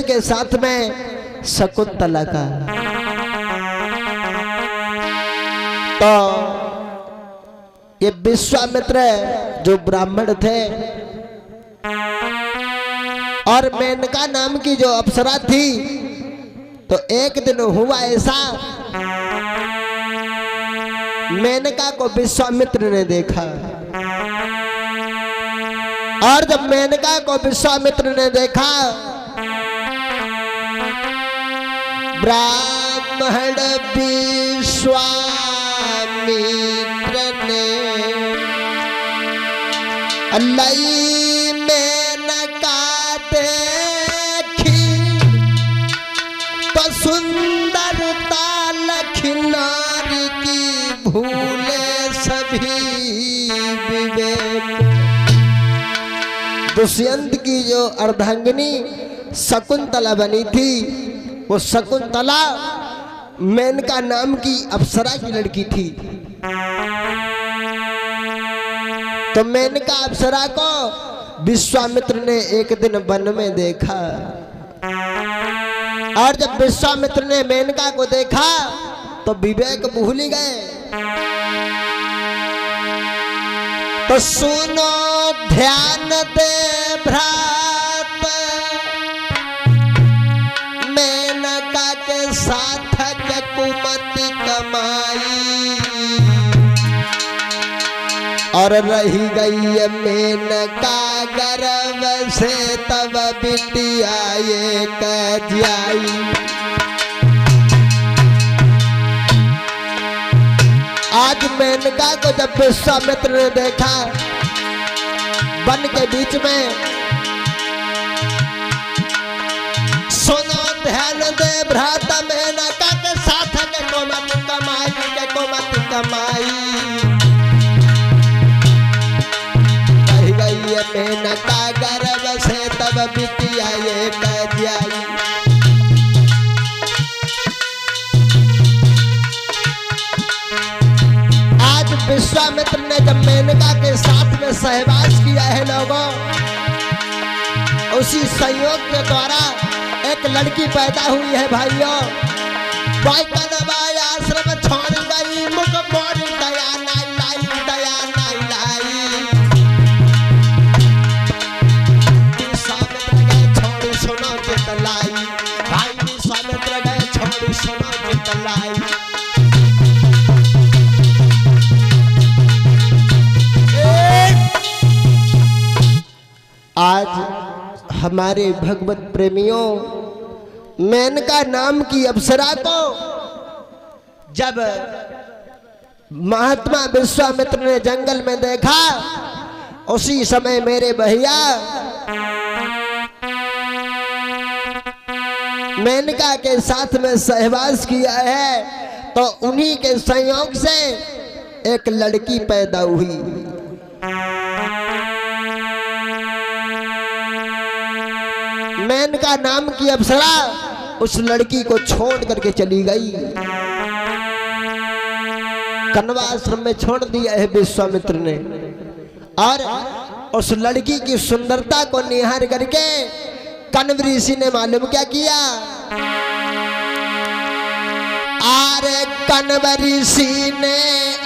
के साथ में शकुंतला का। तो ये विश्वामित्र जो ब्राह्मण थे और मेनका नाम की जो अप्सरा थी, तो एक दिन हुआ ऐसा, मेनका को विश्वामित्र ने देखा और जब मेनका को विश्वामित्र ने देखा, ब्राह्मण विश्वामित्र ने लई मेनका देखी, तो सुंदरता लखनारी की भूले सभी विवेक। दुष्यंत की जो अर्धांगिनी शकुंतला बनी थी, वो शकुंतला मेनका नाम की अप्सरा की लड़की थी। तो मेनका अप्सरा को विश्वामित्र ने एक दिन वन में देखा और जब विश्वामित्र ने मेनका को देखा तो विवेक भूल गए। तो सुनो ध्यान दे भ्रात, मेनका के साथक कुमति कमाई, और रही गई मेनका गर्भ से तब बिटिया एक जाई। आज मेनका को जब विश्वामित्र ने देखा वन के बीच में, सुनो ध्यान दे भ्रात, मेनका के साथ के कोमति कमाई, के कोमति कमाई, रह गई मेनका गर्भ से तब बिटिया एक जाई। विश्वामित्र ने जब मेनका के साथ में सहवास किया है लोगों, उसी संयोग के द्वारा एक लड़की पैदा हुई है भाइयों। आश्रम छोड़ गई, मुख मोड़ दया नाई लाई, दया नाई लाई। विश्वामित्र गए छोड़ सुनो चित लाई, भाई विश्वामित्र गए छोड़ सुनो चित लाई। आज हमारे भगवत प्रेमियों, मेनका नाम की अप्सरा को जब महात्मा विश्वामित्र ने जंगल में देखा, उसी समय मेरे भैया मेनका के साथ में सहवास किया है, तो उन्हीं के संयोग से एक लड़की पैदा हुई। मेनका नाम की अप्सरा उस लड़की को छोड़ करके चली गई, कण्वा आश्रम में छोड़ दिया है विश्वामित्र ने। और उस लड़की की सुंदरता को निहार करके कण्व ऋषि ने मालूम क्या किया, आरे कण्व ऋषि ने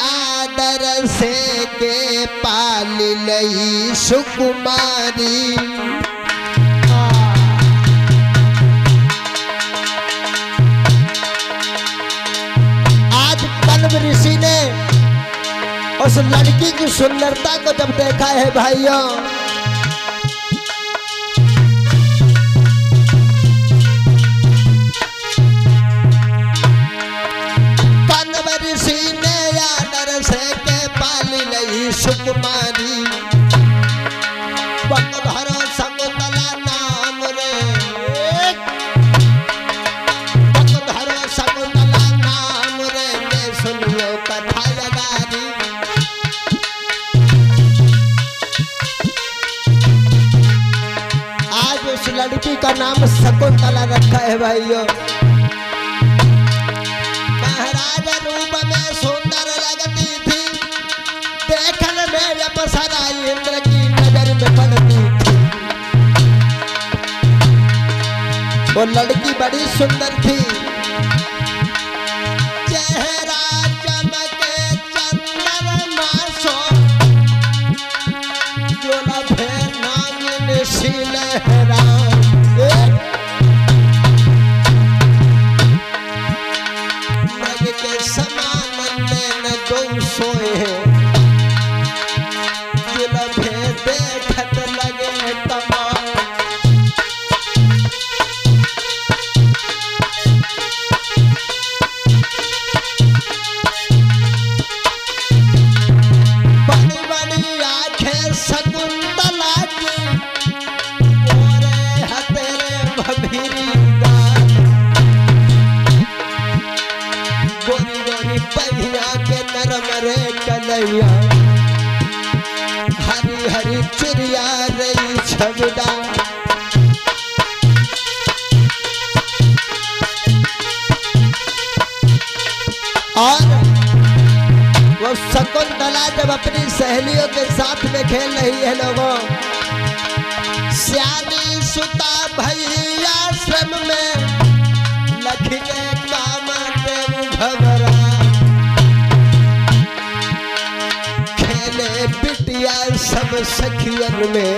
आदर से के पाल लई सुकुमारी। ऋषि ने उस लड़की की सुंदरता को जब देखा है भाइयों, कण्व ऋषि ने आदर से के पाल लई सुकुमारी। बकधर शकुंतला नाम रे, बकधर शकुंतला नाम रे, मैं सुनियो कथा जगारी। आज उस लड़की का नाम शकुंतला रखा है भाइयों। महाराज रूप में सुंदर लगती थी, देखने में अप्सरा इंद्र की नजर में पड़ती थी। वो लड़की बड़ी सुंदर थी, चेहरा चमके चंद्रमा सो, जो लभे नागिन सी लहरा। मृग के समान नैन दो सोए, जो लभे देखत लगे तमाम। शकुंतला की ओरे हतेरे भभीरी गाल, गोरी गोरी पहिया के नरम रे कलैया, हरी हरी चिड़िया रही छबड़ा। और वो शकुंतला जब अपनी सहेलियों के साथ में खेल रही है लोगों, श्यामी सुता भैया आश्रम में लखने कामदेव घबरा, खेले बिटिया सब सखियन में,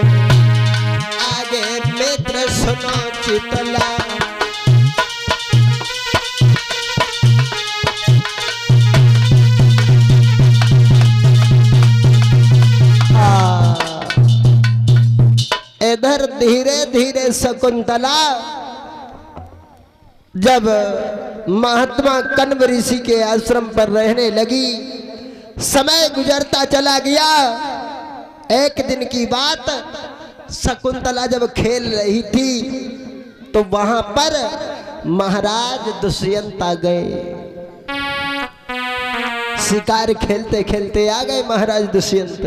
आगे मित्र सुनो चितला। इधर धीरे धीरे शकुंतला जब महात्मा कण्व ऋषि के आश्रम पर रहने लगी, समय गुजरता चला गया। एक दिन की बात, शकुंतला जब खेल रही थी तो वहां पर महाराज दुष्यंत आ गए। शिकार खेलते खेलते आ गए महाराज दुष्यंत।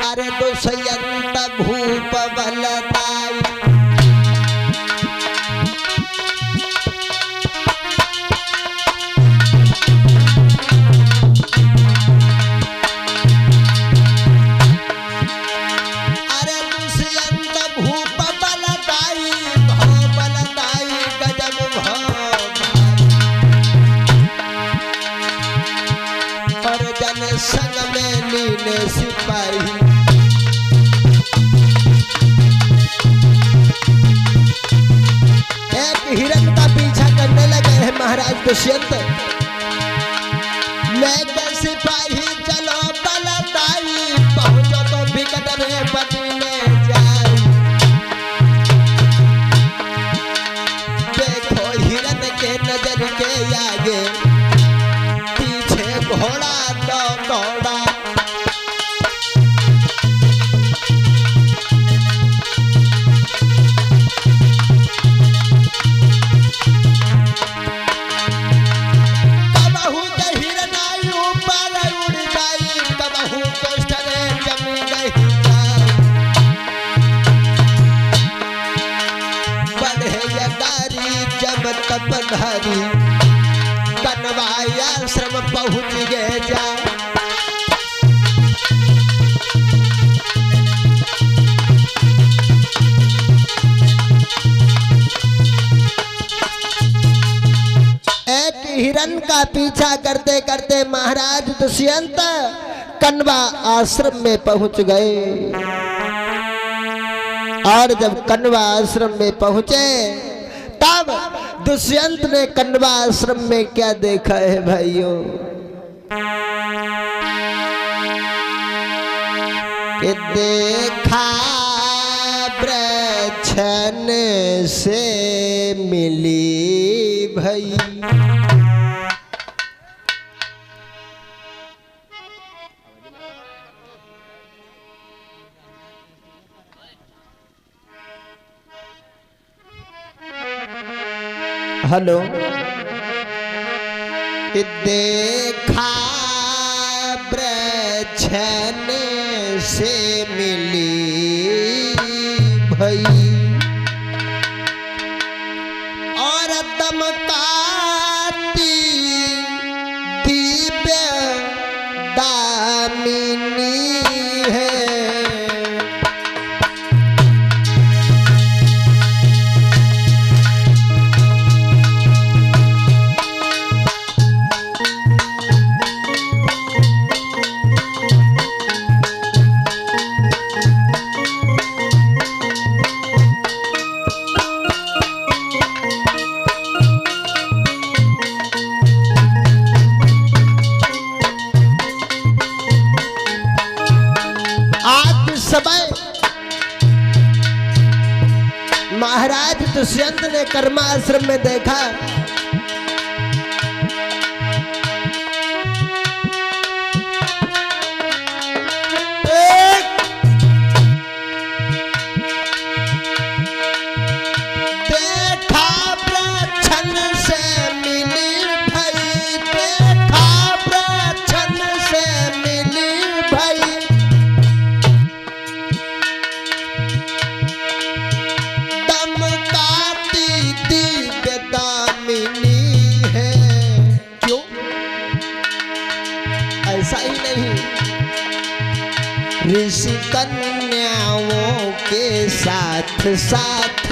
अरे दुष्यंत भूप बलदाई, अरे दुष्यंत भूप बलदाई, भव बलदाई गजब भव, पर जन संग में लीन सिपाही, हिरण का पीछा करने लगे हैं महाराज दुष्यंत। लेके सिपाही चलो बलदाई, पहुंचो तो विकट में बदले जाए। देखो हिरण के नजर के आगे, पीछे घोड़ा दौड़ा। तपधारी कनवाई आश्रम पहुंच गए जा। एक हिरण का पीछा करते करते महाराज दुष्यंत कण्वा आश्रम में पहुंच गए। और जब कण्वा आश्रम में पहुंचे तब दुष्यंत ने कण्वा आश्रम में क्या देखा है भाइयों, कि देखा वृक्षन से मिली भई, हेलो, देखा वृक्षन से मिली भई, और दमकाती दिव्य दामिनी है। समय महाराज दुष्यंत ने कर्माश्रम में देखा ऋषि कन्याओं के साथ साथ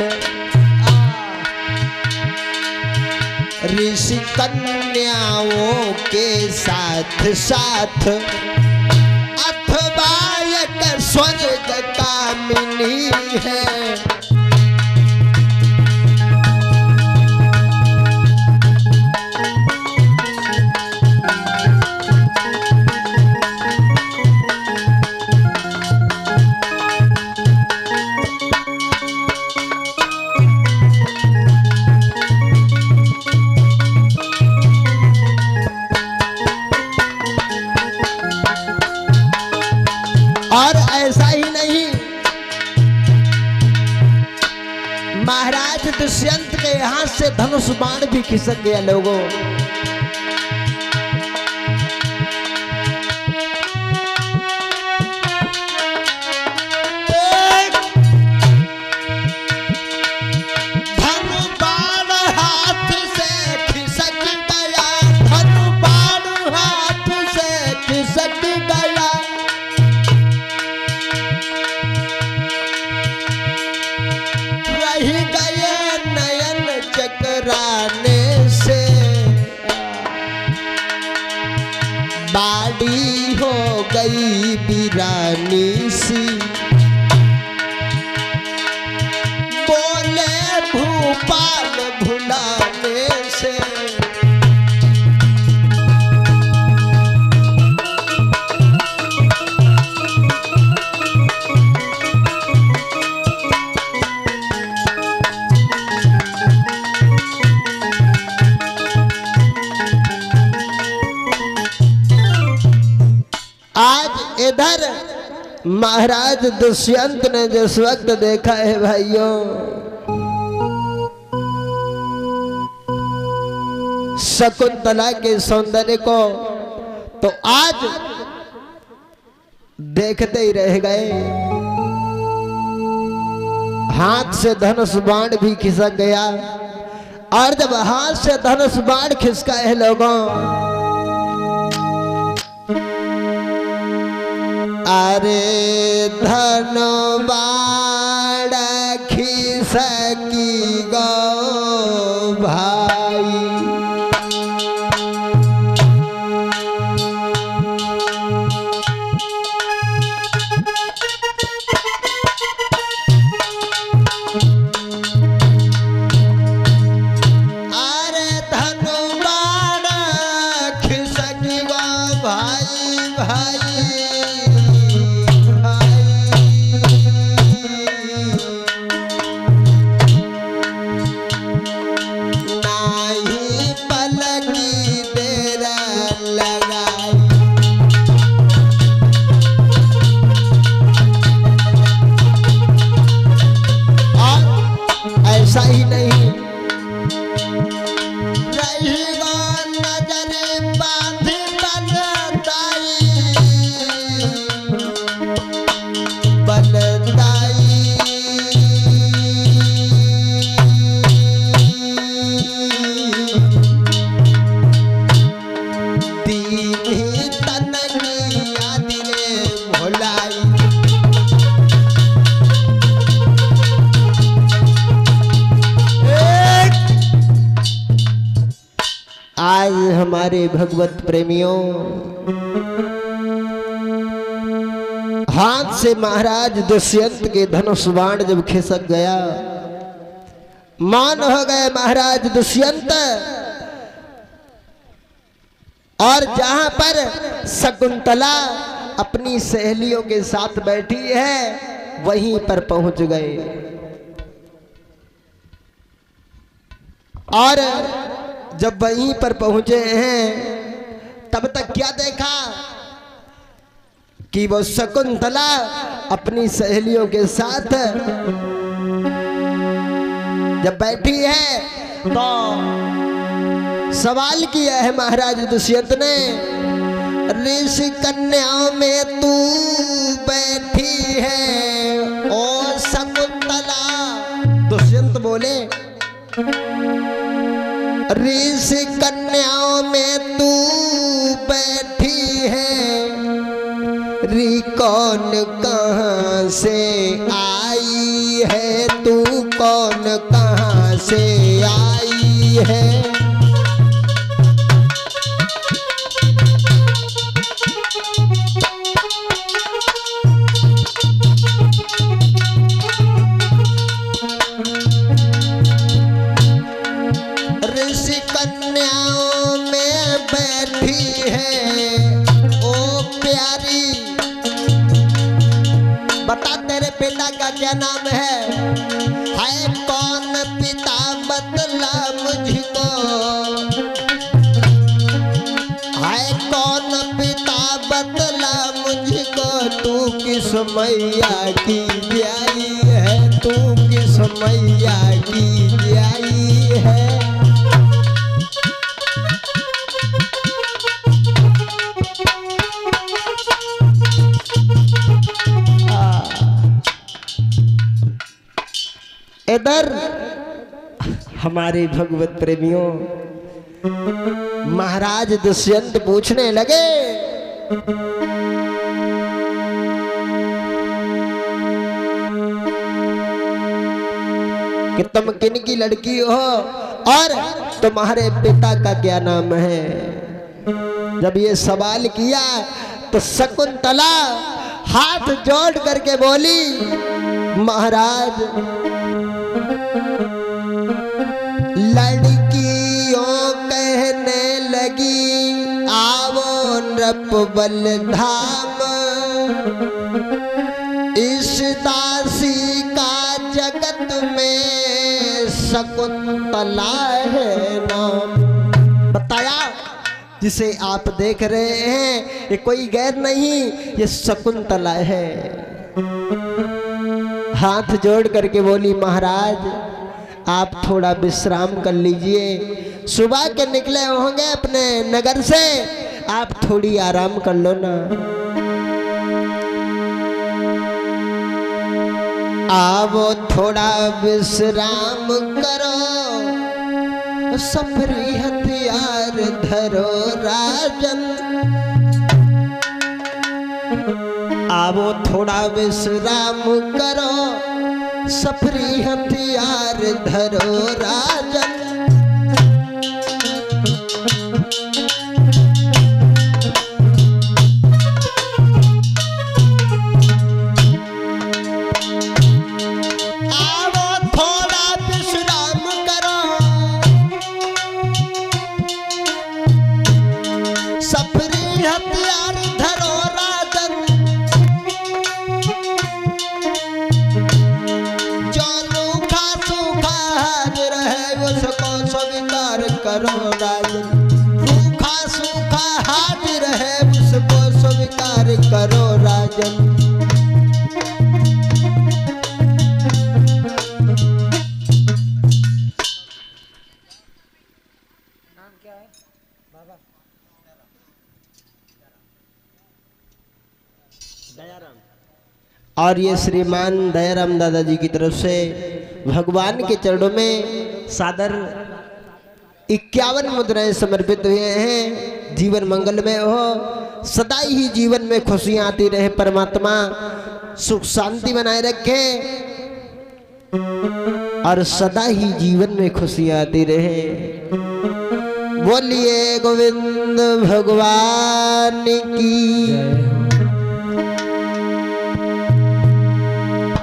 ऋषि कन्याओं के साथ साथ अथवा एक स्वर्ग कामिनी है। और ऐसा ही नहीं, महाराज दुष्यंत के हाथ से धनुष बाण भी खिसक गया। लोगों धनु बाण हाथ से खिसक गया, धनु बाण हाथ से खिसक गया। रह गए नयन चकराने से, बाड़ी हो गई वीरानी सी। बोले भूपाल भुलाने से, आज इधर महाराज दुष्यंत ने जिस वक्त देखा है भाइयों, शकुंतला के सौंदर्य को, तो आज देखते ही रह गए। हाथ से धनुष बाण भी खिसक गया। और जब हाथ से धनुष बाण खिसका है लोगों, अरे धनु बाण खिसकी गो भाई, अरे धनु बाण खिसकी गो भाई भाई। ऐसा ही नहीं, रहेगा नजर बांध बलदाई, बलदाई दीनी तननी आदिले भोलाई। आज हमारे भगवत प्रेमियों, हाथ से महाराज दुष्यंत के धनुष बाण जब खिसक गया, मान हो गए महाराज दुष्यंत। और जहां पर शकुंतला अपनी सहेलियों के साथ बैठी है वहीं पर पहुंच गए। और जब वहीं पर पहुंचे हैं तब तक क्या देखा कि वो शकुंतला अपनी सहेलियों के साथ जब बैठी है तो सवाल किया है महाराज दुष्यंत ने, ऋषि कन्याओं में तू बैठी है ओ शकुंतला। दुष्यंत बोले, ऋषि कन्याओं में तू बैठी है, री कौन कहाँ से आई है, तू कौन कहाँ से आई है। ऋषि कन्याओं में बैठी है ओ प्यारी, बता तेरे पिता का क्या नाम है कौन पिता बतला मुझको, है कौन पिता बतला मुझको, तू किस मैया की ब्याई है, तू किस मैया की ब्याई है। इधर हमारे भगवत प्रेमियों महाराज दुष्यंत पूछने लगे, कि तुम किन की लड़की हो और तुम्हारे पिता का क्या नाम है। जब ये सवाल किया तो शकुंतला हाथ जोड़ करके बोली, महाराज लड़कियों कहने लगी आवो नृप बलधाम, इस दासी का जगत में शकुंतला है नाम। बताया जिसे आप देख रहे हैं ये कोई गैर नहीं, ये शकुंतला है। हाथ जोड़ करके बोली, महाराज आप थोड़ा विश्राम कर लीजिए, सुबह के निकले होंगे अपने नगर से, आप थोड़ी आराम कर लो ना। आवो थोड़ा विश्राम करो, सफरी हथियार धरो राजन, आवो थोड़ा विश्राम करो, सफरी हथियार धरो राजन। आवो थोड़ा विश्राम करो, सफरी हथियार धरो राजन। उसको स्वीकार करो राजन, रूखा सूखा हाजिर है उसको स्वीकार करो राजन। नाम क्या है बाबा? दयाराम। और ये श्रीमान दयाराम दादाजी की तरफ से भगवान के चरणों में सादर 51 मुद्राएं समर्पित हुए हैं। जीवन मंगलमय हो, सदा ही जीवन में खुशियां आती रहे, परमात्मा सुख शांति बनाए रखे और सदा ही जीवन में खुशियां आती रहे। बोलिए गोविंद भगवान की।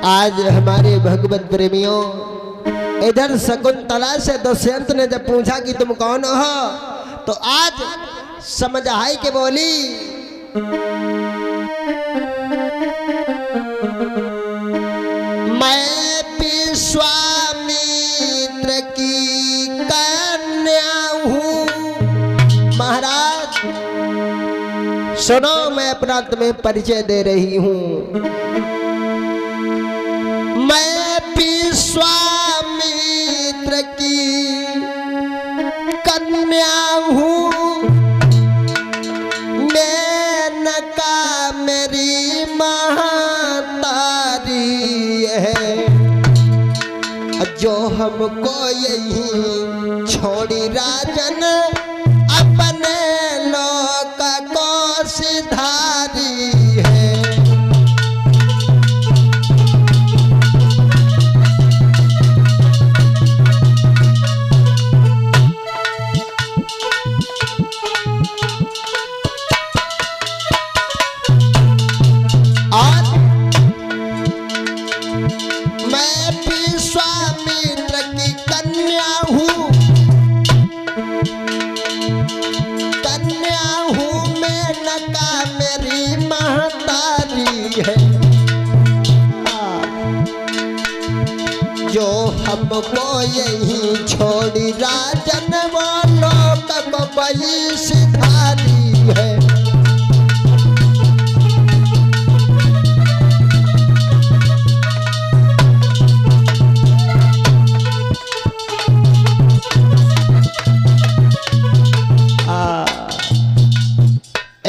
आज हमारे भगवत प्रेमियों इधर शकुंतला से दुष्यंत ने जब पूछा कि तुम कौन हो, तो आज समझ आई के बोली, मैं विश्वामित्र की कन्या हूँ। महाराज सुनो, मैं अपना तुम्हें परिचय दे रही हूँ। मैं विश्वामित्र की कन्या हूँ, मेनका मेरी महतारी है, जो हमको यही छोड़ी राजन अपने लोक को सिधारी है। जो हमको यही छोड़ी राजन वो लोक को बही सिधारी है।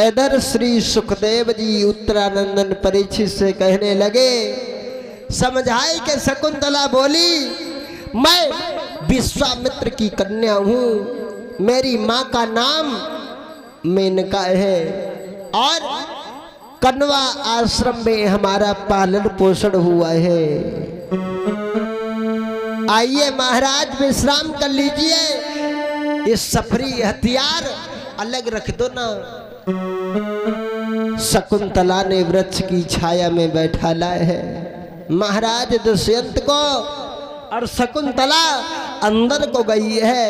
इधर श्री सुखदेव जी उत्तरानंदन परीक्षित से कहने लगे, समझाई के शकुंतला बोली, मैं विश्वामित्र की कन्या हूँ, मेरी माँ का नाम मेनका है और कन्वा आश्रम में हमारा पालन पोषण हुआ है। आइए महाराज विश्राम कर लीजिए, ये सफरी हथियार अलग रख दो ना। शकुंतला ने वृक्ष की छाया में बैठाला है महाराज दुष्यंत को, और शकुंतला अंदर को गई है।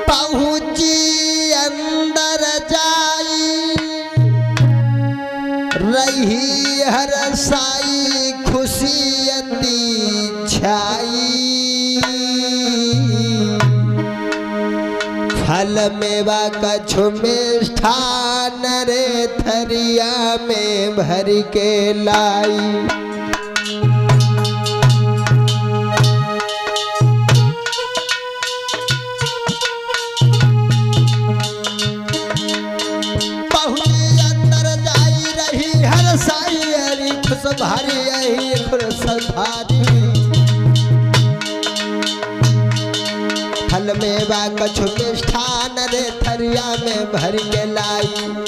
पहुंची अंदर जाई, रही हरसाई खुशियती छाई, फल मेवा कछु मिष्ठान रे थरिया में भर के लाई। पहुंची अंदर जाई, रही हर साई हरी खुश भारी, यही खुश भारी, फल मेवा कछु मिष्ठान रे थरिया में भर के लाई।